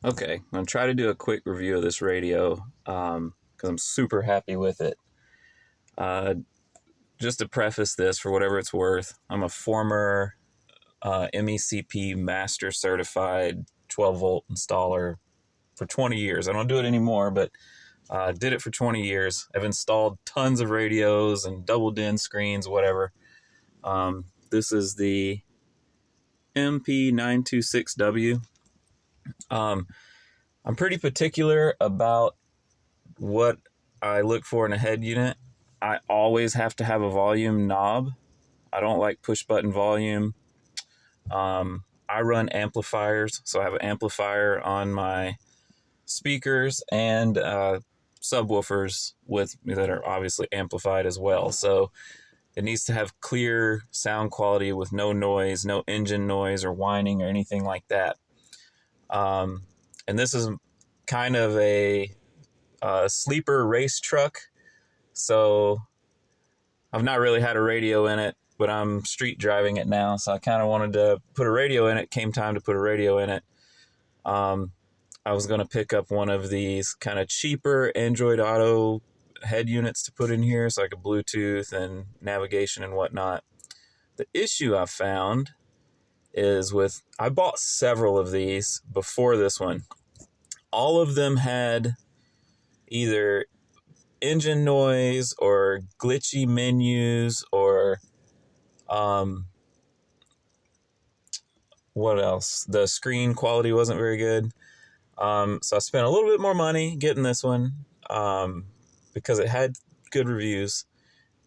Okay, I'm going to try to do a quick review of this radio because I'm super happy with it. Just to preface this, for whatever it's worth, I'm a former MECP Master Certified 12-volt installer for 20 years. I don't do it anymore, but did it for 20 years. I've installed tons of radios and double DIN screens, whatever. This is the MP-926W. I'm pretty particular about what I look for in a head unit. I always have to have a volume knob. I don't like push button volume. I run amplifiers, so I have an amplifier on my speakers and subwoofers that are obviously amplified as well. So it needs to have clear sound quality with no noise, no engine noise or whining or anything like that. And this is kind of a sleeper race truck, so I've not really had a radio in it, but I'm street driving it now, so I kind of wanted to put a radio in it. Came time to put a radio in it. I was going to pick up one of these kind of cheaper Android Auto head units to put in here, so like a Bluetooth and navigation and whatnot. The issue I found is I bought several of these before this one. All of them had either engine noise or glitchy menus or what else? The screen quality wasn't very good. So I spent a little bit more money getting this one because it had good reviews,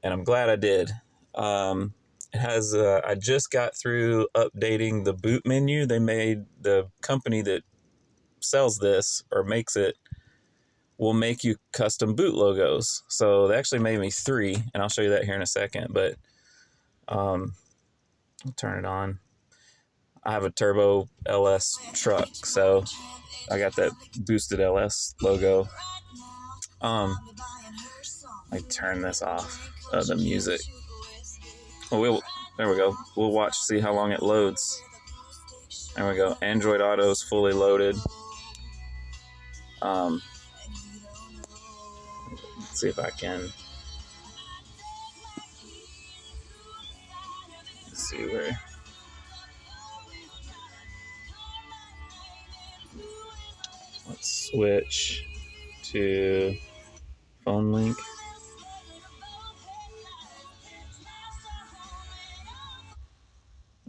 and I'm glad I did. It has I just got through updating the boot menu. They made the company that sells this or makes it will make you custom boot logos. So they actually made me 3, and I'll show you that here in a second. But I'll turn it on. I have a turbo LS truck, so I got that boosted LS logo. I turn this off, the music. Oh, there we go. We'll watch, see how long it loads. There we go. Android Auto is fully loaded. Let's see if I can. Let's see where. Let's switch to phone link.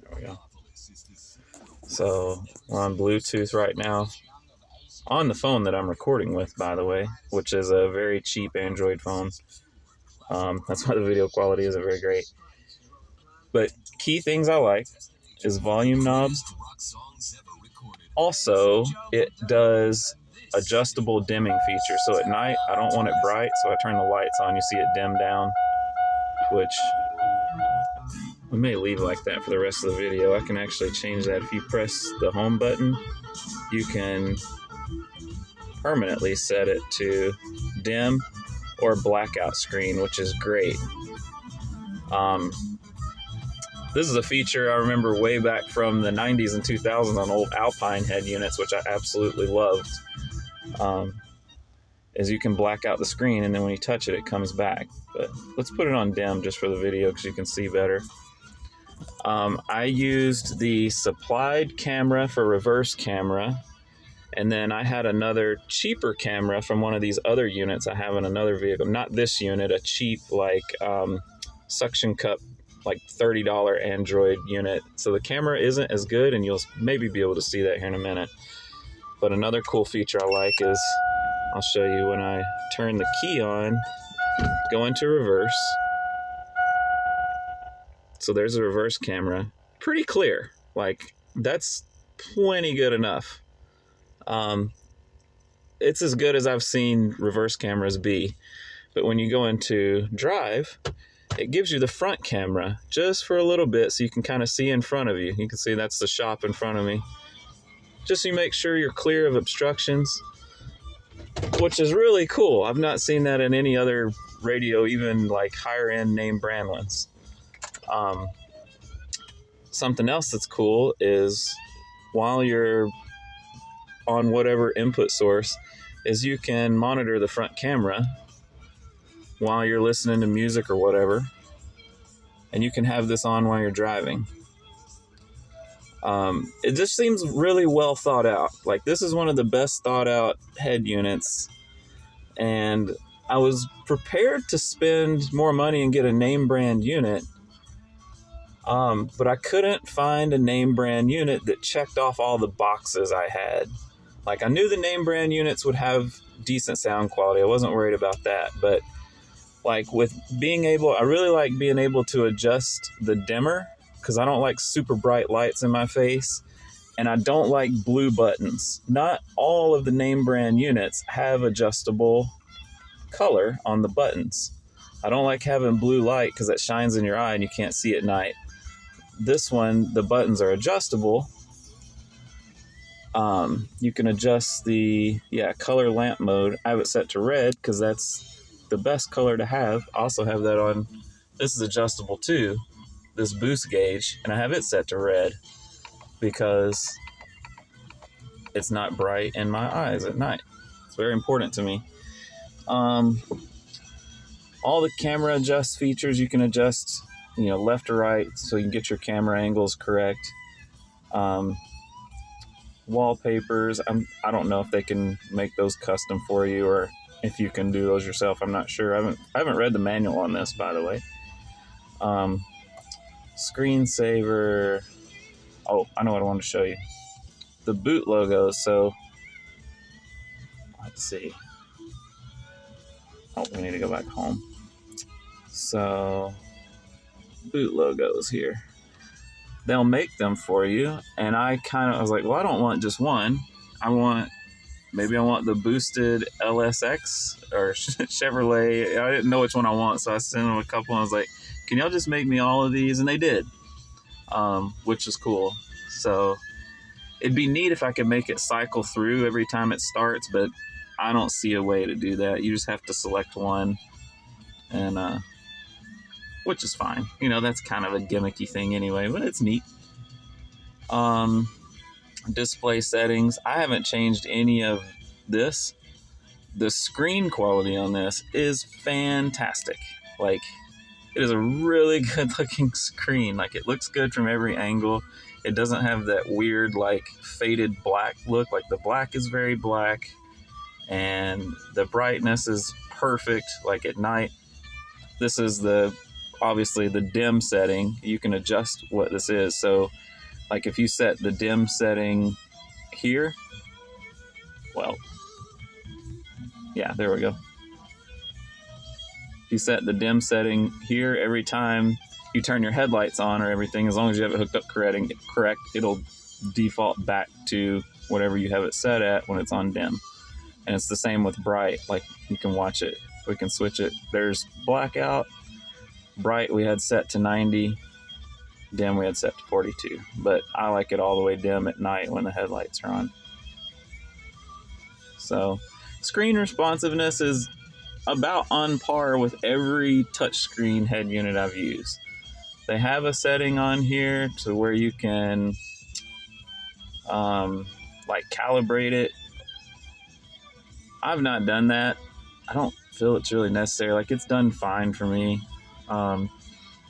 There we go. So we're on Bluetooth right now. On the phone that I'm recording with, by the way, which is a very cheap Android phone. That's why the video quality isn't very great. But key things I like is volume knobs. Also, it does adjustable dimming feature. So at night, I don't want it bright, so I turn the lights on. You see it dim down, which we may leave like that for the rest of the video. I can actually change that. If you press the home button, you can permanently set it to dim or blackout screen, which is great. This is a feature I remember way back from the 90s and 2000s on old Alpine head units, which I absolutely loved. Is you can black out the screen, and then when you touch it, it comes back. But let's put it on dim just for the video because you can see better. I used the supplied camera for reverse camera, and then I had another cheaper camera from one of these other units I have in another vehicle. Not this unit, a cheap suction cup, like $30 Android unit. So the camera isn't as good, and you'll maybe be able to see that here in a minute. But another cool feature I like is, I'll show you when I turn the key on, go into reverse. So there's a reverse camera. Pretty clear. Like, that's plenty good enough. It's as good as I've seen reverse cameras be. But when you go into drive, it gives you the front camera just for a little bit so you can kind of see in front of you. You can see that's the shop in front of me. Just so you make sure you're clear of obstructions, which is really cool. I've not seen that in any other radio, even like higher end name brand ones. Something else that's cool is while you're on whatever input source is you can monitor the front camera while you're listening to music or whatever, and you can have this on while you're driving. It just seems really well thought out. Like, this is one of the best thought out head units, and I was prepared to spend more money and get a name brand unit, but I couldn't find a name brand unit that checked off all the boxes I had. Like, I knew the name brand units would have decent sound quality. I wasn't worried about that, but like with being able, I really like being able to adjust the dimmer, because I don't like super bright lights in my face, and I don't like blue buttons. Not all of the name brand units have adjustable color on the buttons. I don't like having blue light because that shines in your eye and you can't see at night. This one, the buttons are adjustable. You can adjust the color lamp mode. I have it set to red because that's the best color to have. I also have that on. This is adjustable too, this boost gauge, and I have it set to red because it's not bright in my eyes at night. It's very important to me. All the camera adjust features, you can adjust, left or right, so you can get your camera angles correct. Wallpapers, I don't know if they can make those custom for you or if you can do those yourself. I'm not sure. I haven't read the manual on this, by the way. Screensaver. Oh, I know what I wanted to show you. The boot logos. So let's see. Oh, we need to go back home. So boot logos here. They'll make them for you, and I was like, well, I don't want just one. Maybe I want the boosted LSX or Chevrolet. I didn't know which one I want, so I sent them a couple, and I was like, can y'all just make me all of these? And they did, which is cool. So it'd be neat if I could make it cycle through every time it starts, but I don't see a way to do that. You just have to select one, and which is fine. That's kind of a gimmicky thing anyway, but it's neat. Display settings. I haven't changed any of this. The screen quality on this is fantastic. Like, it is a really good looking screen. Like, it looks good from every angle. It doesn't have that weird, like, faded black look. Like, the black is very black, and the brightness is perfect, like at night. This is obviously the dim setting. You can adjust what this is. So like if you set the dim setting here, well, yeah, there we go. If you set the dim setting here, every time you turn your headlights on or everything, as long as you have it hooked up correct, it'll default back to whatever you have it set at when it's on dim. And it's the same with bright. Like, you can watch it. We can switch it. There's blackout. Bright we had set to 90. Dim we had set to 42. But I like it all the way dim at night when the headlights are on. So screen responsiveness is about on par with every touchscreen head unit I've used. They have a setting on here to where you can like calibrate it. I've not done that. I don't feel it's really necessary. Like, it's done fine for me. I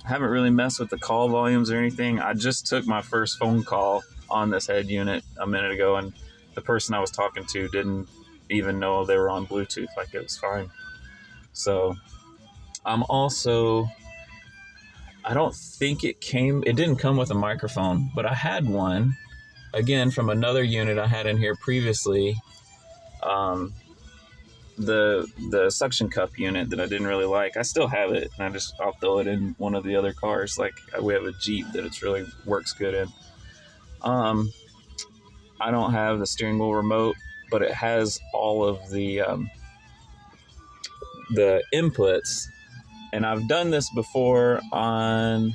haven't really messed with the call volumes or anything. I just took my first phone call on this head unit a minute ago, and the person I was talking to didn't even know they were on Bluetooth. Like, it was fine. So I'm also, I don't think it didn't come with a microphone, but I had one, again, from another unit I had in here previously. The suction cup unit that I didn't really like. I still have it, and I'll throw it in one of the other cars. Like, we have a Jeep that it really works good in. I don't have the steering wheel remote, but it has all of the inputs, and I've done this before on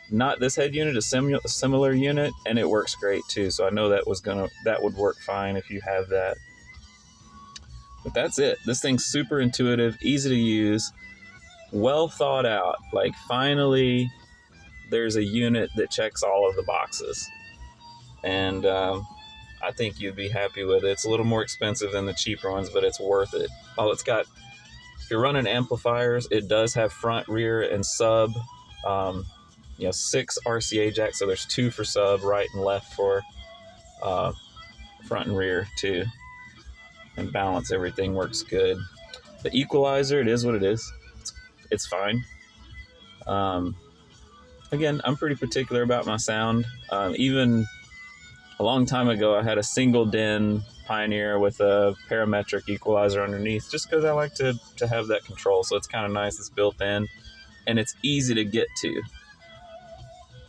not this head unit, a similar unit, and it works great too. So I know that would work fine if you have that. But that's it. This thing's super intuitive, easy to use, well thought out. Like, finally, there's a unit that checks all of the boxes. And I think you'd be happy with it. It's a little more expensive than the cheaper ones, but it's worth it. Oh, it's got, if you're running amplifiers, it does have front, rear, and sub. Um, 6 RCA jacks, so there's 2 for sub, right and left for front and rear too. And balance, everything works good. The equalizer, it is what it is. It's fine. Again, I'm pretty particular about my sound. Even a long time ago, I had a single DIN Pioneer with a parametric equalizer underneath, just because I like to have that control. So it's kind of nice. It's built in, and it's easy to get to.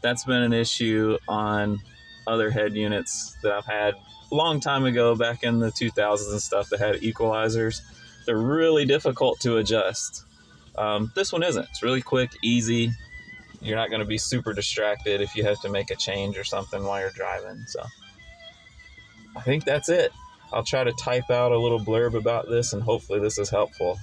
That's been an issue on other head units that I've had a long time ago, back in the 2000s and stuff, that had equalizers. They're really difficult to adjust. This one isn't. It's really quick, easy. You're not going to be super distracted if you have to make a change or something while you're driving. So I think that's it. I'll try to type out a little blurb about this, and hopefully this is helpful.